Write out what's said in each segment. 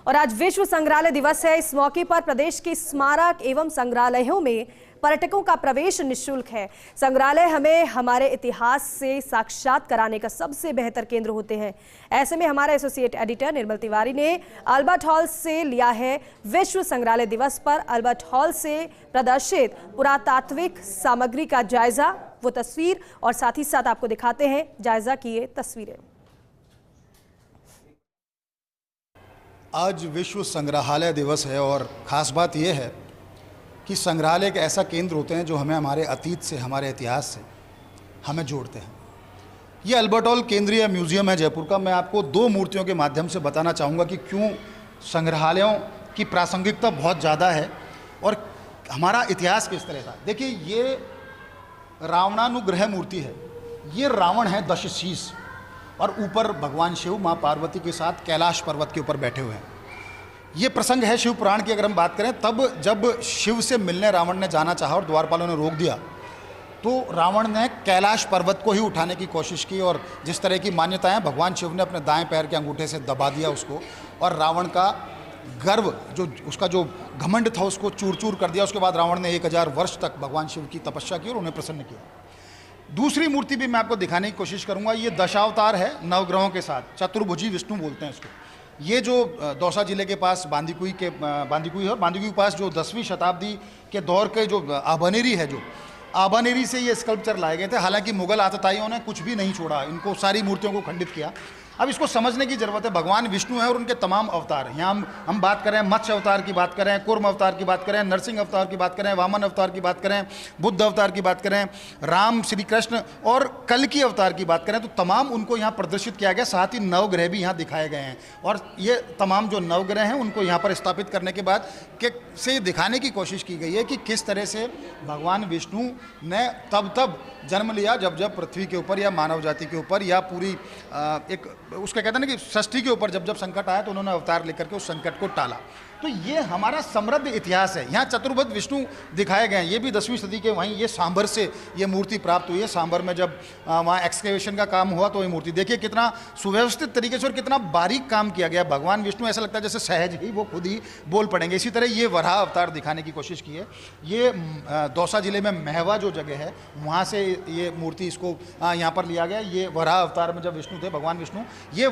और आज विश्व संग्रहालय दिवस है। इस मौके पर प्रदेश के स्मारक एवं संग्रहालयों में पर्यटकों का प्रवेश निःशुल्क है। संग्रहालय हमें हमारे इतिहास से साक्षात कराने का सबसे बेहतर केंद्र होते हैं। ऐसे में हमारे एसोसिएट एडिटर निर्मल तिवारी ने अल्बर्ट हॉल से लिया है विश्व संग्रहालय दिवस पर अल्बर्ट हॉल से प्रदर्शित पुरातात्विक सामग्री का जायजा। वो तस्वीर और साथ ही साथ आपको दिखाते हैं जायजा की ये तस्वीरें। आज विश्व संग्रहालय दिवस है और ख़ास बात यह है कि संग्रहालय एक ऐसा केंद्र होते हैं जो हमें हमारे अतीत से, हमारे इतिहास से हमें जोड़ते हैं। ये अल्बर्ट हॉल केंद्रीय म्यूज़ियम है जयपुर का। मैं आपको दो मूर्तियों के माध्यम से बताना चाहूँगा कि क्यों संग्रहालयों की प्रासंगिकता बहुत ज़्यादा है और हमारा इतिहास किस तरह था। देखिए, ये रावणानुग्रह मूर्ति है। ये रावण है दशशीष और ऊपर भगवान शिव माँ पार्वती के साथ कैलाश पर्वत के ऊपर बैठे हुए हैं। ये प्रसंग है शिव पुराण की। अगर हम बात करें, तब जब शिव से मिलने रावण ने जाना चाहा और द्वारपालों ने रोक दिया, तो रावण ने कैलाश पर्वत को ही उठाने की कोशिश की और जिस तरह की मान्यताएं, भगवान शिव ने अपने दाएं पैर के अंगूठे से दबा दिया उसको और रावण का गर्व, जो उसका जो घमंड था, उसको चूर चूर कर दिया। उसके बाद रावण ने 1000 वर्ष तक भगवान शिव की तपस्या की और उन्हें प्रसन्न किया। दूसरी मूर्ति भी मैं आपको दिखाने की कोशिश करूंगा। ये दशावतार है नवग्रहों के साथ, चतुर्भुजी विष्णु बोलते हैं इसको। ये जो दौसा जिले के पास बांदीकुई है और बांदीकुई के पास जो 10वीं शताब्दी के दौर के जो आबानेरी है, जो आबानेरी से ये स्कल्पचर लाए गए थे। हालांकि मुगल आतताइयों ने कुछ भी नहीं छोड़ा, इनको सारी मूर्तियों को खंडित किया। अब इसको समझने की ज़रूरत है। भगवान विष्णु है और उनके तमाम अवतार, यहाँ हम बात करें मत्स्य अवतार की बात करें, कूर्म अवतार की बात करें, नरसिंह अवतार की बात करें, वामन अवतार की बात करें, बुद्ध अवतार की बात करें, राम, श्री कृष्ण और कल्कि अवतार की बात करें, तो तमाम उनको यहाँ प्रदर्शित किया गया। साथ ही नवग्रह भी यहाँ दिखाए गए हैं और ये तमाम जो नवग्रह हैं उनको यहाँ पर स्थापित करने के बाद से दिखाने की कोशिश की गई है कि किस तरह से भगवान विष्णु ने तब जन्म लिया जब पृथ्वी के ऊपर या मानव जाति के ऊपर या पूरी एक उसका कहते हैं ना कि सृष्टि के ऊपर जब संकट आया तो उन्होंने अवतार लेकर के उस संकट को टाला। तो ये हमारा समृद्ध इतिहास है। यहाँ चतुर्भुज विष्णु दिखाए गए हैं। ये भी 10वीं सदी के, वहीं ये सांभर से ये मूर्ति प्राप्त हुई है। सांभर में जब वहाँ एक्सकेवेशन का काम हुआ तो ये मूर्ति देखिए कितना सुव्यवस्थित तरीके से और कितना बारीक काम किया गया। भगवान विष्णु ऐसा लगता है जैसे सहज ही वो खुद ही बोल पड़ेंगे। इसी तरह ये वराह अवतार दिखाने की कोशिश की है। ये दौसा जिले में महवा जो जगह है, वहाँ से ये मूर्ति इसको यहाँ पर लिया गया। ये वराह अवतार में जब विष्णु थे, भगवान विष्णु, ये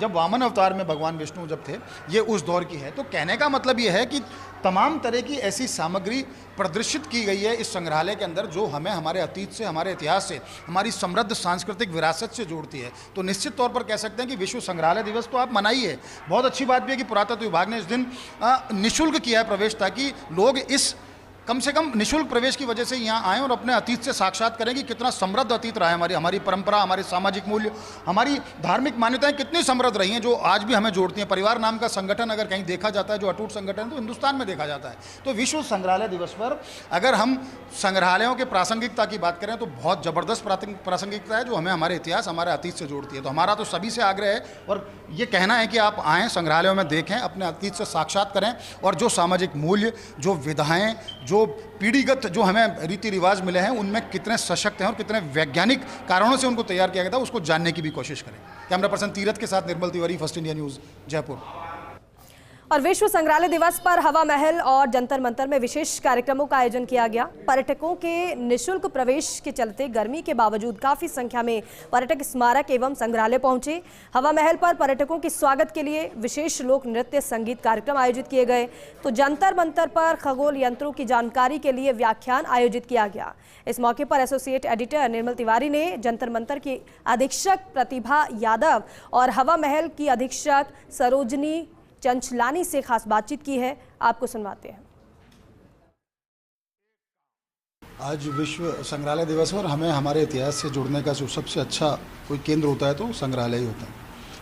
जब वामन अवतार में भगवान विष्णु जब थे, ये उस दौर की है। तो कहने का मतलब यह है कि तमाम तरह की ऐसी सामग्री प्रदर्शित की गई है इस संग्रहालय के अंदर जो हमें हमारे अतीत से, हमारे इतिहास से, हमारी समृद्ध सांस्कृतिक विरासत से जोड़ती है। तो निश्चित तौर पर कह सकते हैं कि विश्व संग्रहालय दिवस तो आप मनाइए। बहुत अच्छी बात भी है कि पुरातत्व विभाग ने इस दिन निःशुल्क किया है प्रवेश, ताकि लोग इस कम से कम निःशुल्क प्रवेश की वजह से यहाँ आएँ और अपने अतीत से साक्षात करें कि कितना समृद्ध अतीत रहा है। हमारी परंपरा, हमारे सामाजिक मूल्य, हमारी धार्मिक मान्यताएं कितनी समृद्ध रही हैं जो आज भी हमें जोड़ती हैं। परिवार नाम का संगठन अगर कहीं देखा जाता है, जो अटूट संगठन है, तो हिंदुस्तान में देखा जाता है। तो विश्व संग्रहालय दिवस पर अगर हम संग्रहालयों के प्रासंगिकता की बात करें तो बहुत ज़बरदस्त प्रासंगिकता है जो हमें हमारे इतिहास, हमारे अतीत से जोड़ती है। तो हमारा तो सभी से आग्रह है और ये कहना है कि आप आएँ, संग्रहालयों में देखें, अपने अतीत से साक्षात करें और जो सामाजिक मूल्य, जो विधाएँ, जो पीढ़ीगत जो हमें रीति रिवाज मिले हैं, उनमें कितने सशक्त हैं और कितने वैज्ञानिक कारणों से उनको तैयार किया गया था, उसको जानने की भी कोशिश करें। कैमरा पर्सन तीरथ के साथ Nirmal Tiwari, first India news, Jaipur. और विश्व संग्रहालय दिवस पर हवा महल और जंतर मंतर में विशेष कार्यक्रमों का आयोजन किया गया। पर्यटकों के निःशुल्क प्रवेश के चलते गर्मी के बावजूद काफी संख्या में पर्यटक स्मारक एवं संग्रहालय पहुंचे। हवा महल पर पर्यटकों के स्वागत के लिए विशेष लोक नृत्य संगीत कार्यक्रम आयोजित किए गए, तो जंतर मंतर पर खगोल यंत्रों की जानकारी के लिए व्याख्यान आयोजित किया गया। इस मौके पर एसोसिएट एडिटर निर्मल तिवारी ने जंतर मंतर की अधीक्षक प्रतिभा यादव और हवा महल की अधीक्षक सरोजनी चंचलानी से खास बातचीत की है। आपको सुनवाते हैं। आज विश्व संग्रहालय दिवस है और हमें हमारे इतिहास से जुड़ने का जो सबसे अच्छा कोई केंद्र होता है तो संग्रहालय ही होता है।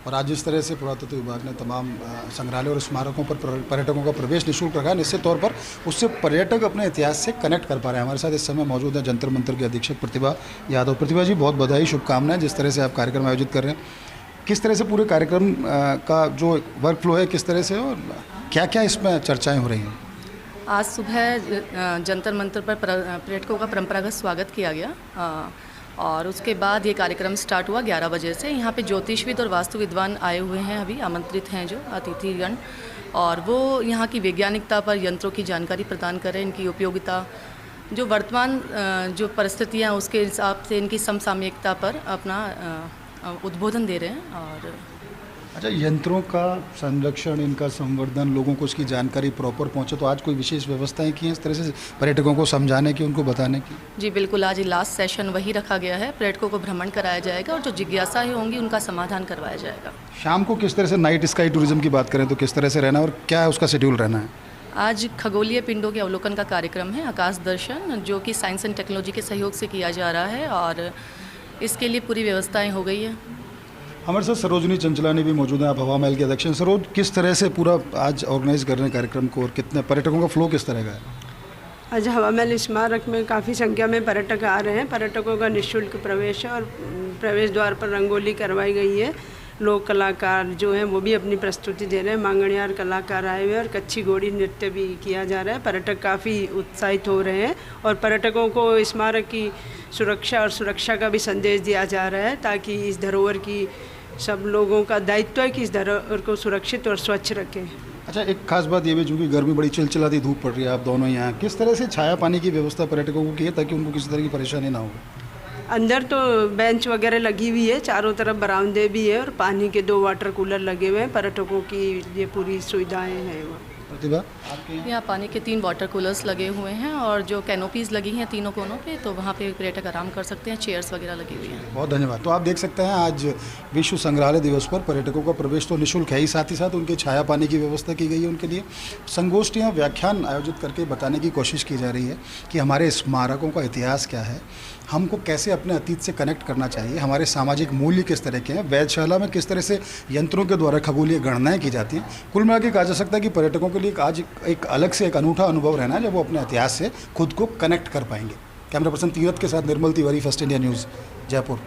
और आज जिस तरह से पुरातत्व विभाग ने तमाम संग्रहालय और स्मारकों पर पर्यटकों का प्रवेश निःशुल्क रखा है, निश्चित तौर पर उससे पर्यटक अपने इतिहास से कनेक्ट कर पा रहे हैं। हमारे साथ इस समय मौजूद है जंतर मंतर के अधीक्षक प्रतिभा यादव। प्रतिभा जी, बहुत बधाई, शुभकामनाएं जिस तरह से आप कार्यक्रम आयोजित कर रहे हैं। किस तरह से पूरे कार्यक्रम का जो वर्क फ्लो है, किस तरह से और क्या क्या इसमें चर्चाएं हो रही हैं? आज सुबह जंतर मंतर पर पर्यटकों का परंपरागत स्वागत किया गया और उसके बाद ये कार्यक्रम स्टार्ट हुआ 11 बजे से। यहाँ पे ज्योतिषविद और वास्तु विद्वान आए हुए हैं, अभी आमंत्रित हैं जो अतिथिगण, और वो यहाँ की वैज्ञानिकता पर यंत्रों की जानकारी प्रदान करें, इनकी उपयोगिता, जो वर्तमान जो परिस्थितियाँ उसके हिसाब से इनकी समसामयिकता पर अपना उद्बोधन दे रहे हैं। और अच्छा, यंत्रों का संरक्षण, इनका संवर्धन, लोगों को इसकी जानकारी प्रॉपर पहुंचे, तो आज कोई विशेष व्यवस्थाएं की हैं इस तरह से पर्यटकों को समझाने की, उनको बताने की? जी बिल्कुल, आज लास्ट सेशन वही रखा गया है। पर्यटकों को भ्रमण कराया जाएगा और जो जिज्ञासाएं होंगी उनका समाधान करवाया जाएगा। शाम को किस तरह से नाइट स्काई टूरिज्म की बात करें तो किस तरह से रहना है और क्या है उसका शेड्यूल रहना है? आज खगोलीय पिंडों के अवलोकन का कार्यक्रम है, आकाश दर्शन, जो कि साइंस एंड टेक्नोलॉजी के सहयोग से किया जा रहा है और इसके लिए पूरी व्यवस्थाएं हो गई है। हमारे साथ सरोजनी चंचलानी भी मौजूद हैं, आप हवा महल के अध्यक्ष हैं। सरोज, किस तरह से पूरा आज ऑर्गेनाइज कर रहे हैं कार्यक्रम को और कितने पर्यटकों का फ्लो किस तरह का है? आज हवा महल स्मारक में काफ़ी संख्या में पर्यटक आ रहे हैं। पर्यटकों का निःशुल्क प्रवेश है और प्रवेश द्वार पर रंगोली करवाई गई है। लोक कलाकार जो हैं वो भी अपनी प्रस्तुति दे रहे हैं। मांगणियार कलाकार आए हुए हैं और कच्ची घोड़ी नृत्य भी किया जा रहा है। पर्यटक काफ़ी उत्साहित हो रहे हैं और पर्यटकों को स्मारक की सुरक्षा और सुरक्षा का भी संदेश दिया जा रहा है, ताकि इस धरोहर की सब लोगों का दायित्व है कि इस धरोहर को सुरक्षित और स्वच्छ रखें। अच्छा, एक खास बात ये भी, चूँकि गर्मी बड़ी चिलचिलाती धूप पड़ रही है, आप दोनों यहाँ किस तरह से छाया पानी की व्यवस्था पर्यटकों को की है ताकि उनको किसी तरह की परेशानी ना हो? अंदर तो बेंच वगैरह लगी हुई है, चारों तरफ बरामदे भी है और पानी के 2 वाटर कूलर लगे हुए हैं। पर्यटकों की ये पूरी सुविधाएं हैं। प्रतिभा, आपके यहाँ पानी के 3 वाटर कूलर्स लगे हुए हैं और जो कैनोपीज़ लगी हैं तीनों कोनों पे, तो वहाँ पे पर्यटक आराम कर सकते हैं। चेयर्स वगैरह लगी हुई हैं। बहुत धन्यवाद। तो आप देख सकते हैं आज विश्व संग्रहालय दिवस पर पर्यटकों का प्रवेश तो निःशुल्क है ही, साथ ही साथ उनके छाया पानी की व्यवस्था की गई है। उनके लिए संगोष्ठियाँ, व्याख्यान आयोजित करके बताने की कोशिश की जा रही है कि हमारे स्मारकों का इतिहास क्या है, हमको कैसे अपने अतीत से कनेक्ट करना चाहिए, हमारे सामाजिक मूल्य किस तरह के हैं, वेधशाला में किस तरह से यंत्रों के द्वारा खगोलीय गणनाएं की जाती हैं। कुल मिला के कहा जा सकता है कि पर्यटकों के लिए आज एक अलग से एक अनूठा अनुभव रहना है जब वो अपने इतिहास से खुद को कनेक्ट कर पाएंगे। कैमरा पर्सन तीरथ के साथ Nirmal Tiwari, first India news, Jaipur.